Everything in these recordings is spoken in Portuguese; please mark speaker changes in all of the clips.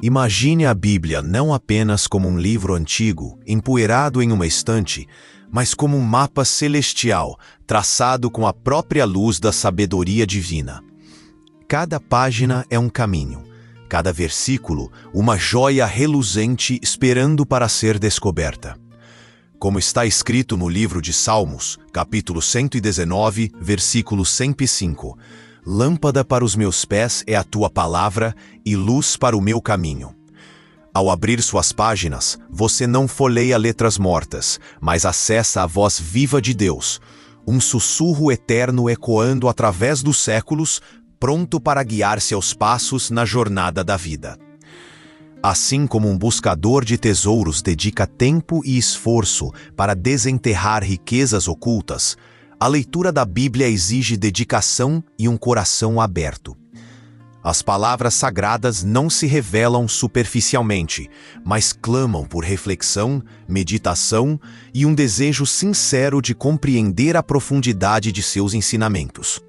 Speaker 1: Imagine a Bíblia não apenas como um livro antigo, empoeirado em uma estante, mas como um mapa celestial, traçado com a própria luz da sabedoria divina. Cada página é um caminho, cada versículo, uma joia reluzente esperando para ser descoberta. Como está escrito no livro de Salmos, capítulo 119, versículo 105, lâmpada para os meus pés é a tua palavra e luz para o meu caminho. Ao abrir suas páginas, você não folheia letras mortas, mas acessa a voz viva de Deus, um sussurro eterno ecoando através dos séculos, pronto para guiar seus passos na jornada da vida. Assim como um buscador de tesouros dedica tempo e esforço para desenterrar riquezas ocultas, a leitura da Bíblia exige dedicação e um coração aberto. As palavras sagradas não se revelam superficialmente, mas clamam por reflexão, meditação e um desejo sincero de compreender a profundidade de seus ensinamentos.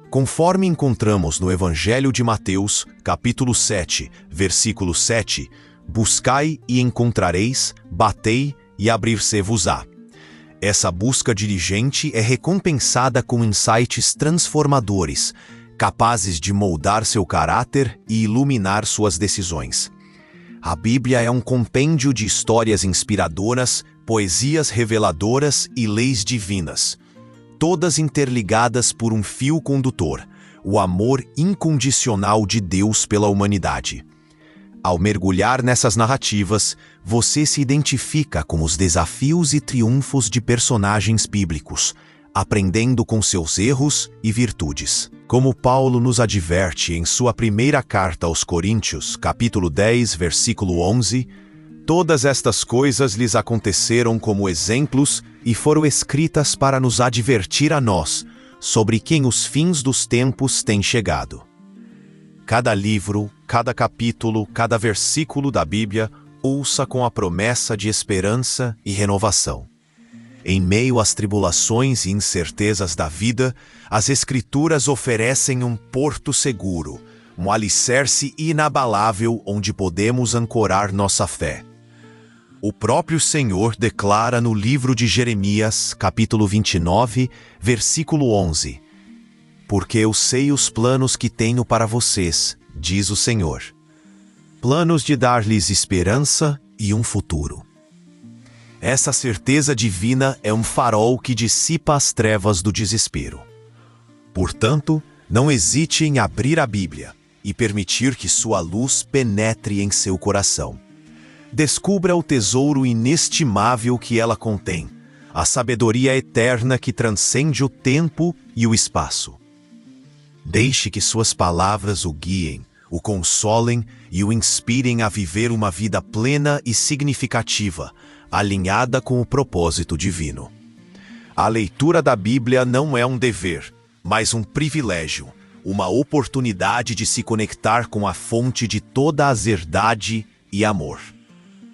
Speaker 1: Conforme encontramos no Evangelho de Mateus, capítulo 7, versículo 7, buscai e encontrareis, batei e abrir-se-vos-á. Essa busca diligente é recompensada com insights transformadores, capazes de moldar seu caráter e iluminar suas decisões. A Bíblia é um compêndio de histórias inspiradoras, poesias reveladoras e leis divinas, todas interligadas por um fio condutor, o amor incondicional de Deus pela humanidade. Ao mergulhar nessas narrativas, você se identifica com os desafios e triunfos de personagens bíblicos, aprendendo com seus erros e virtudes. Como Paulo nos adverte em sua primeira carta aos Coríntios, capítulo 10, versículo 11, todas estas coisas lhes aconteceram como exemplos e foram escritas para nos advertir a nós, sobre quem os fins dos tempos têm chegado. Cada livro, cada capítulo, cada versículo da Bíblia ouça com a promessa de esperança e renovação. Em meio às tribulações e incertezas da vida, as Escrituras oferecem um porto seguro, um alicerce inabalável onde podemos ancorar nossa fé. O próprio Senhor declara no livro de Jeremias, capítulo 29, versículo 11, porque eu sei os planos que tenho para vocês, diz o Senhor. Planos de dar-lhes esperança e um futuro. Essa certeza divina é um farol que dissipa as trevas do desespero. Portanto, não hesite em abrir a Bíblia e permitir que sua luz penetre em seu coração. Descubra o tesouro inestimável que ela contém, a sabedoria eterna que transcende o tempo e o espaço. Deixe que suas palavras o guiem, o consolem e o inspirem a viver uma vida plena e significativa, alinhada com o propósito divino. A leitura da Bíblia não é um dever, mas um privilégio, uma oportunidade de se conectar com a fonte de toda a verdade e amor.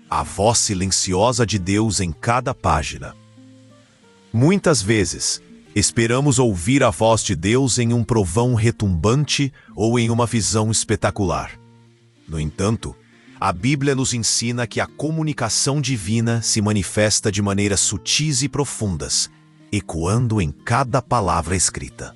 Speaker 1: A voz silenciosa de Deus em cada página. Muitas vezes, esperamos ouvir a voz de Deus em um trovão retumbante ou em uma visão espetacular. No entanto, a Bíblia nos ensina que a comunicação divina se manifesta de maneiras sutis e profundas, ecoando em cada palavra escrita.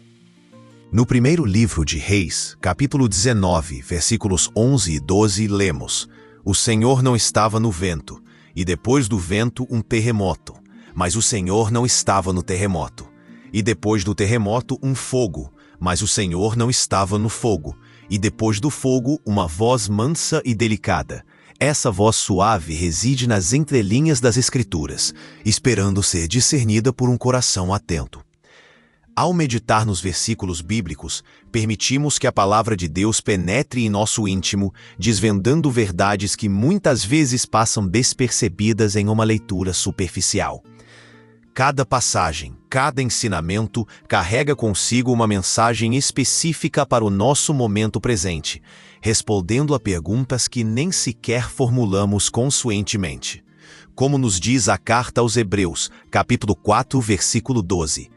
Speaker 1: No primeiro livro de Reis, capítulo 19, versículos 11 e 12, lemos: O Senhor não estava no vento, e depois do vento um terremoto, mas o Senhor não estava no terremoto. E depois do terremoto um fogo, mas o Senhor não estava no fogo. E depois do fogo, uma voz mansa e delicada. Essa voz suave reside nas entrelinhas das Escrituras, esperando ser discernida por um coração atento. Ao meditar nos versículos bíblicos, permitimos que a palavra de Deus penetre em nosso íntimo, desvendando verdades que muitas vezes passam despercebidas em uma leitura superficial. Cada passagem, cada ensinamento carrega consigo uma mensagem específica para o nosso momento presente, respondendo a perguntas que nem sequer formulamos conscientemente. Como nos diz a carta aos Hebreus, capítulo 4, versículo 12.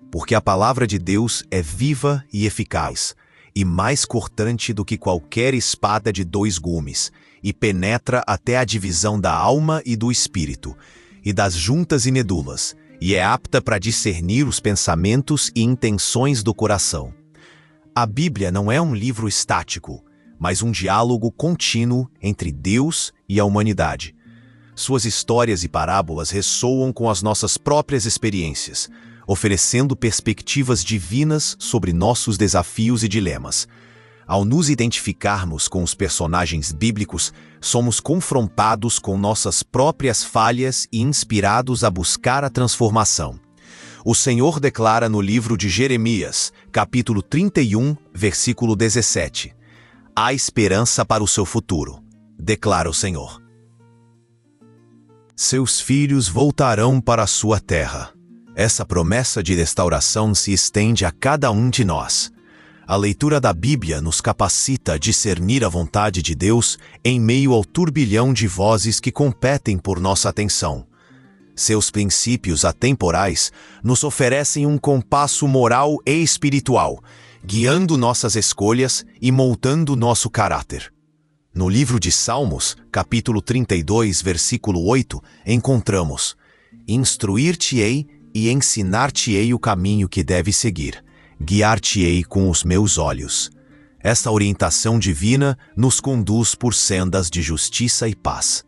Speaker 1: Porque a palavra de Deus é viva e eficaz, e mais cortante do que qualquer espada de 2 gumes, e penetra até a divisão da alma e do espírito, e das juntas e medulas, e é apta para discernir os pensamentos e intenções do coração. A Bíblia não é um livro estático, mas um diálogo contínuo entre Deus e a humanidade. Suas histórias e parábolas ressoam com as nossas próprias experiências, oferecendo perspectivas divinas sobre nossos desafios e dilemas. Ao nos identificarmos com os personagens bíblicos, somos confrontados com nossas próprias falhas e inspirados a buscar a transformação. O Senhor declara no livro de Jeremias, capítulo 31, versículo 17: "Há esperança para o seu futuro", declara o Senhor. Seus filhos voltarão para a sua terra. Essa promessa de restauração se estende a cada um de nós. A leitura da Bíblia nos capacita a discernir a vontade de Deus em meio ao turbilhão de vozes que competem por nossa atenção. Seus princípios atemporais nos oferecem um compasso moral e espiritual, guiando nossas escolhas e moldando nosso caráter. No livro de Salmos, capítulo 32, versículo 8, encontramos: "Instruir-te-ei e ensinar-te-ei o caminho que deves seguir. Guiar-te-ei com os meus olhos." Esta orientação divina nos conduz por sendas de justiça e paz.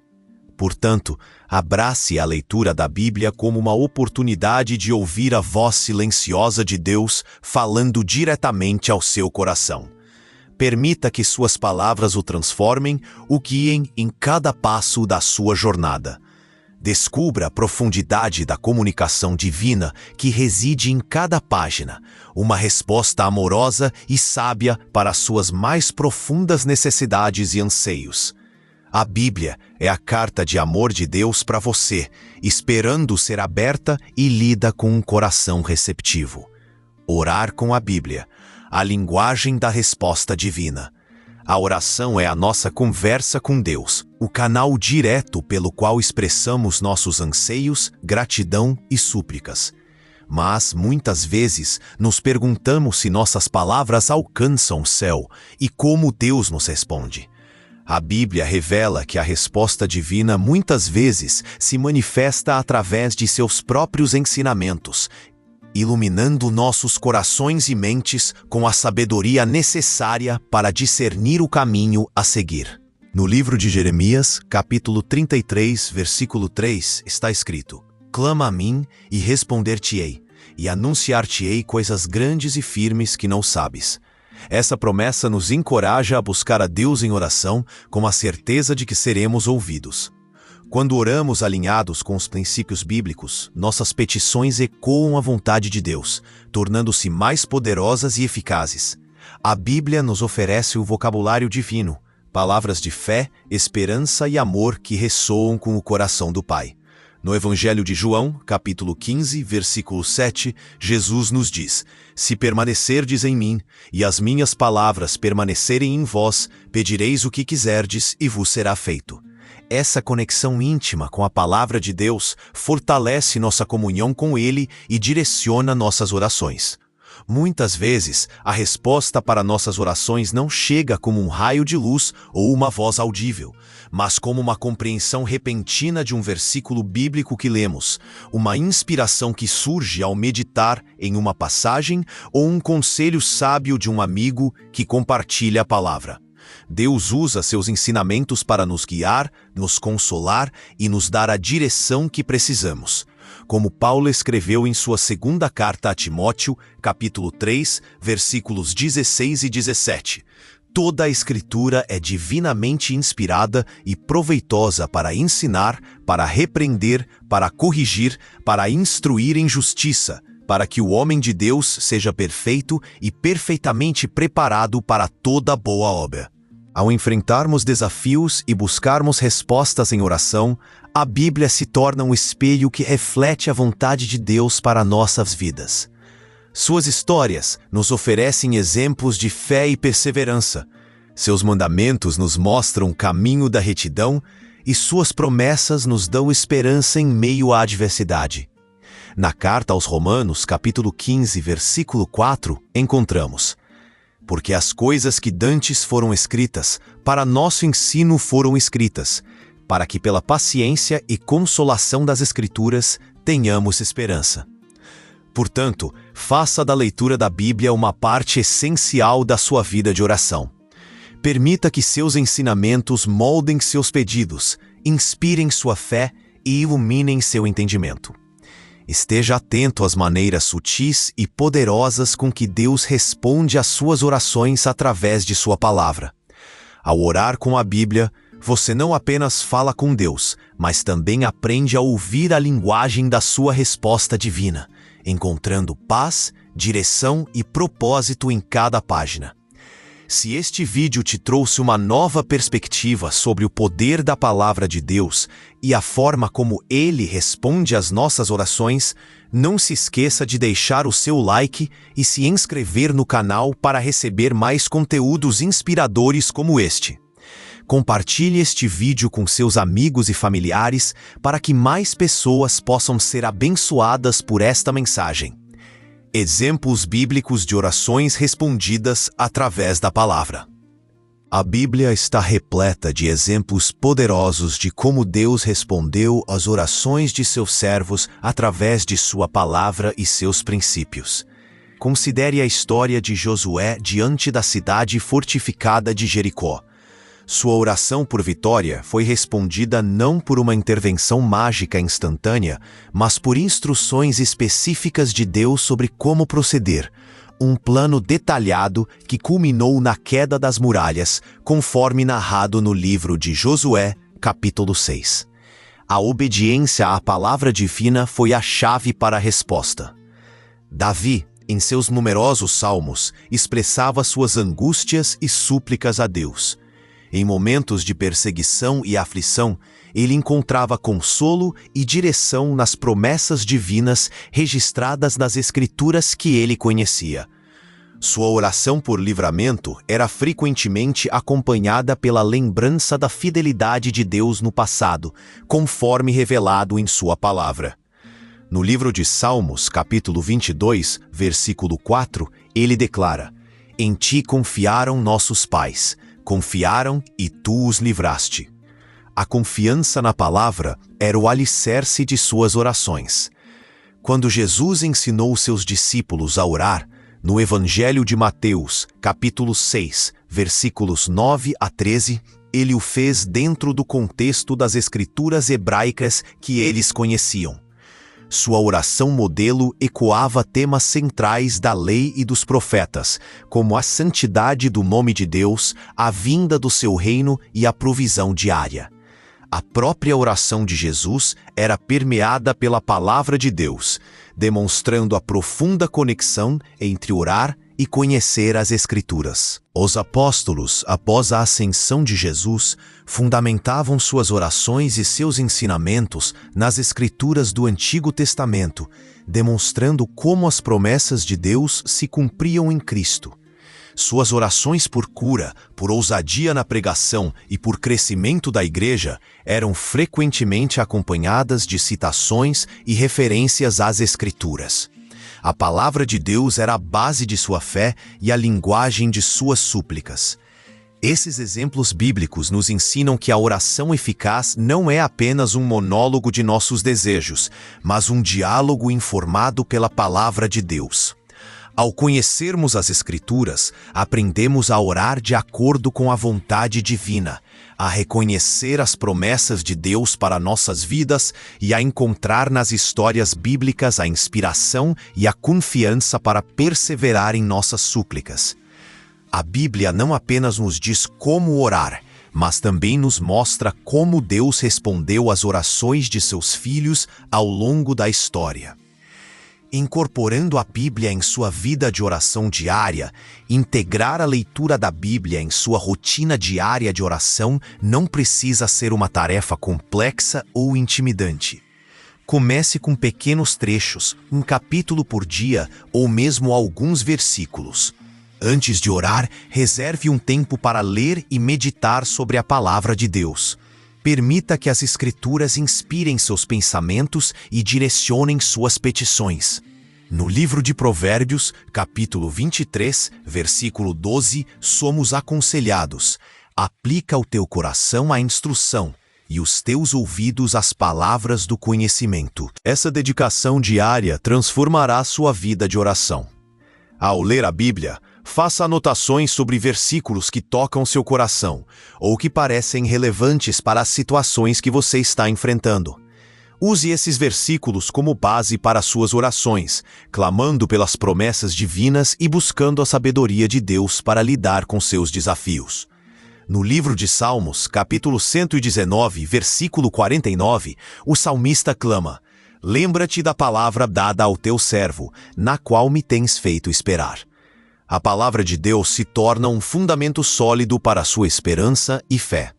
Speaker 1: Portanto, abrace a leitura da Bíblia como uma oportunidade de ouvir a voz silenciosa de Deus falando diretamente ao seu coração. Permita que suas palavras o transformem, o guiem em cada passo da sua jornada. Descubra a profundidade da comunicação divina que reside em cada página, uma resposta amorosa e sábia para as suas mais profundas necessidades e anseios. A Bíblia é a carta de amor de Deus para você, esperando ser aberta e lida com um coração receptivo. Orar com a Bíblia, a linguagem da resposta divina. A oração é a nossa conversa com Deus, o canal direto pelo qual expressamos nossos anseios, gratidão e súplicas. Mas, muitas vezes, nos perguntamos se nossas palavras alcançam o céu e como Deus nos responde. A Bíblia revela que a resposta divina muitas vezes se manifesta através de seus próprios ensinamentos, iluminando nossos corações e mentes com a sabedoria necessária para discernir o caminho a seguir. No livro de Jeremias, capítulo 33, versículo 3, está escrito: "Clama a mim e responder-te-ei, e anunciar-te-ei coisas grandes e firmes que não sabes." Essa promessa nos encoraja a buscar a Deus em oração com a certeza de que seremos ouvidos. Quando oramos alinhados com os princípios bíblicos, nossas petições ecoam a vontade de Deus, tornando-se mais poderosas e eficazes. A Bíblia nos oferece o vocabulário divino, palavras de fé, esperança e amor que ressoam com o coração do Pai. No Evangelho de João, capítulo 15, versículo 7, Jesus nos diz: "Se permanecerdes em mim, e as minhas palavras permanecerem em vós, pedireis o que quiserdes e vos será feito." Essa conexão íntima com a palavra de Deus fortalece nossa comunhão com Ele e direciona nossas orações. Muitas vezes, a resposta para nossas orações não chega como um raio de luz ou uma voz audível, mas como uma compreensão repentina de um versículo bíblico que lemos, uma inspiração que surge ao meditar em uma passagem ou um conselho sábio de um amigo que compartilha a palavra. Deus usa seus ensinamentos para nos guiar, nos consolar e nos dar a direção que precisamos. Como Paulo escreveu em sua segunda carta a Timóteo, capítulo 3, versículos 16 e 17. Toda a Escritura é divinamente inspirada e proveitosa para ensinar, para repreender, para corrigir, para instruir em justiça, para que o homem de Deus seja perfeito e perfeitamente preparado para toda boa obra. Ao enfrentarmos desafios e buscarmos respostas em oração, a Bíblia se torna um espelho que reflete a vontade de Deus para nossas vidas. Suas histórias nos oferecem exemplos de fé e perseverança. Seus mandamentos nos mostram o caminho da retidão e suas promessas nos dão esperança em meio à adversidade. Na carta aos Romanos, capítulo 15, versículo 4, encontramos: Porque as coisas que dantes foram escritas, para nosso ensino foram escritas, para que pela paciência e consolação das Escrituras tenhamos esperança. Portanto, faça da leitura da Bíblia uma parte essencial da sua vida de oração. Permita que seus ensinamentos moldem seus pedidos, inspirem sua fé e iluminem seu entendimento. Esteja atento às maneiras sutis e poderosas com que Deus responde às suas orações através de sua palavra. Ao orar com a Bíblia, você não apenas fala com Deus, mas também aprende a ouvir a linguagem da sua resposta divina, encontrando paz, direção e propósito em cada página. Se este vídeo te trouxe uma nova perspectiva sobre o poder da palavra de Deus e a forma como Ele responde às nossas orações, não se esqueça de deixar o seu like e se inscrever no canal para receber mais conteúdos inspiradores como este. Compartilhe este vídeo com seus amigos e familiares para que mais pessoas possam ser abençoadas por esta mensagem. Exemplos bíblicos de orações respondidas através da palavra. A Bíblia está repleta de exemplos poderosos de como Deus respondeu às orações de seus servos através de sua palavra e seus princípios. Considere a história de Josué diante da cidade fortificada de Jericó. Sua oração por vitória foi respondida não por uma intervenção mágica instantânea, mas por instruções específicas de Deus sobre como proceder, um plano detalhado que culminou na queda das muralhas, conforme narrado no livro de Josué, capítulo 6. A obediência à palavra divina foi a chave para a resposta. Davi, em seus numerosos salmos, expressava suas angústias e súplicas a Deus. Em momentos de perseguição e aflição, ele encontrava consolo e direção nas promessas divinas registradas nas Escrituras que ele conhecia. Sua oração por livramento era frequentemente acompanhada pela lembrança da fidelidade de Deus no passado, conforme revelado em sua palavra. No livro de Salmos, capítulo 22, versículo 4, ele declara: "Em ti confiaram nossos pais. Confiaram e tu os livraste." A confiança na palavra era o alicerce de suas orações. Quando Jesus ensinou seus discípulos a orar, no Evangelho de Mateus, capítulo 6, versículos 9 a 13, ele o fez dentro do contexto das escrituras hebraicas que eles conheciam. Sua oração modelo ecoava temas centrais da lei e dos profetas, como a santidade do nome de Deus, a vinda do seu reino e a provisão diária. A própria oração de Jesus era permeada pela palavra de Deus, demonstrando a profunda conexão entre orar e conhecer as Escrituras. Os apóstolos, após a ascensão de Jesus, fundamentavam suas orações e seus ensinamentos nas Escrituras do Antigo Testamento, demonstrando como as promessas de Deus se cumpriam em Cristo. Suas orações por cura, por ousadia na pregação e por crescimento da igreja eram frequentemente acompanhadas de citações e referências às Escrituras. A palavra de Deus era a base de sua fé e a linguagem de suas súplicas. Esses exemplos bíblicos nos ensinam que a oração eficaz não é apenas um monólogo de nossos desejos, mas um diálogo informado pela palavra de Deus. Ao conhecermos as Escrituras, aprendemos a orar de acordo com a vontade divina, a reconhecer as promessas de Deus para nossas vidas e a encontrar nas histórias bíblicas a inspiração e a confiança para perseverar em nossas súplicas. A Bíblia não apenas nos diz como orar, mas também nos mostra como Deus respondeu às orações de seus filhos ao longo da história. Incorporando a Bíblia em sua vida de oração diária, integrar a leitura da Bíblia em sua rotina diária de oração não precisa ser uma tarefa complexa ou intimidante. Comece com pequenos trechos, um capítulo por dia ou mesmo alguns versículos. Antes de orar, reserve um tempo para ler e meditar sobre a palavra de Deus. Permita que as Escrituras inspirem seus pensamentos e direcionem suas petições. No livro de Provérbios, capítulo 23, versículo 12, somos aconselhados: aplica o teu coração à instrução e os teus ouvidos às palavras do conhecimento. Essa dedicação diária transformará sua vida de oração. Ao ler a Bíblia, faça anotações sobre versículos que tocam seu coração ou que parecem relevantes para as situações que você está enfrentando. Use esses versículos como base para suas orações, clamando pelas promessas divinas e buscando a sabedoria de Deus para lidar com seus desafios. No livro de Salmos, capítulo 119, versículo 49, o salmista clama: lembra-te da palavra dada ao teu servo, na qual me tens feito esperar. A palavra de Deus se torna um fundamento sólido para a sua esperança e fé.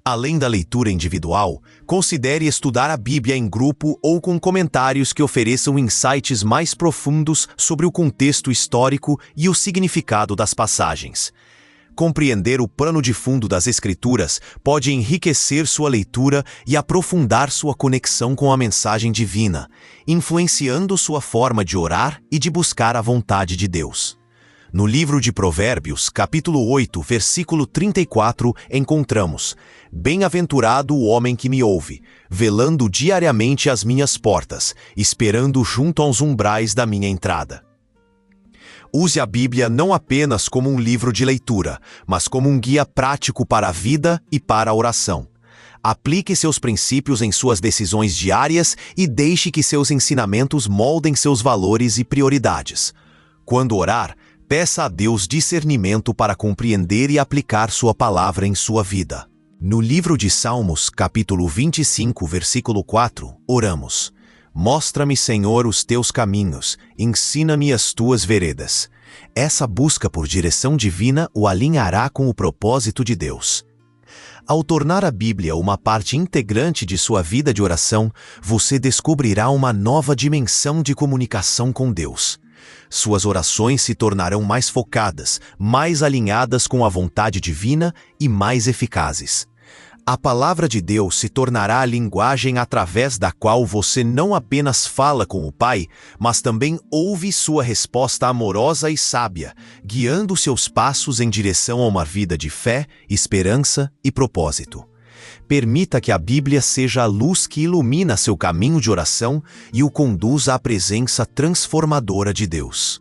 Speaker 1: Além da leitura individual, considere estudar a Bíblia em grupo ou com comentários que ofereçam insights mais profundos sobre o contexto histórico e o significado das passagens. Compreender o pano de fundo das Escrituras pode enriquecer sua leitura e aprofundar sua conexão com a mensagem divina, influenciando sua forma de orar e de buscar a vontade de Deus. No livro de Provérbios, capítulo 8, versículo 34, encontramos: bem-aventurado o homem que me ouve, velando diariamente às minhas portas, esperando junto aos umbrais da minha entrada. Use a Bíblia não apenas como um livro de leitura, mas como um guia prático para a vida e para a oração. Aplique seus princípios em suas decisões diárias e deixe que seus ensinamentos moldem seus valores e prioridades. Quando orar, peça a Deus discernimento para compreender e aplicar sua palavra em sua vida. No livro de Salmos, capítulo 25, versículo 4, oramos: mostra-me, Senhor, os teus caminhos, ensina-me as tuas veredas. Essa busca por direção divina o alinhará com o propósito de Deus. Ao tornar a Bíblia uma parte integrante de sua vida de oração, você descobrirá uma nova dimensão de comunicação com Deus. Suas orações se tornarão mais focadas, mais alinhadas com a vontade divina e mais eficazes. A palavra de Deus se tornará a linguagem através da qual você não apenas fala com o Pai, mas também ouve sua resposta amorosa e sábia, guiando seus passos em direção a uma vida de fé, esperança e propósito. Permita que a Bíblia seja a luz que ilumina seu caminho de oração e o conduza à presença transformadora de Deus.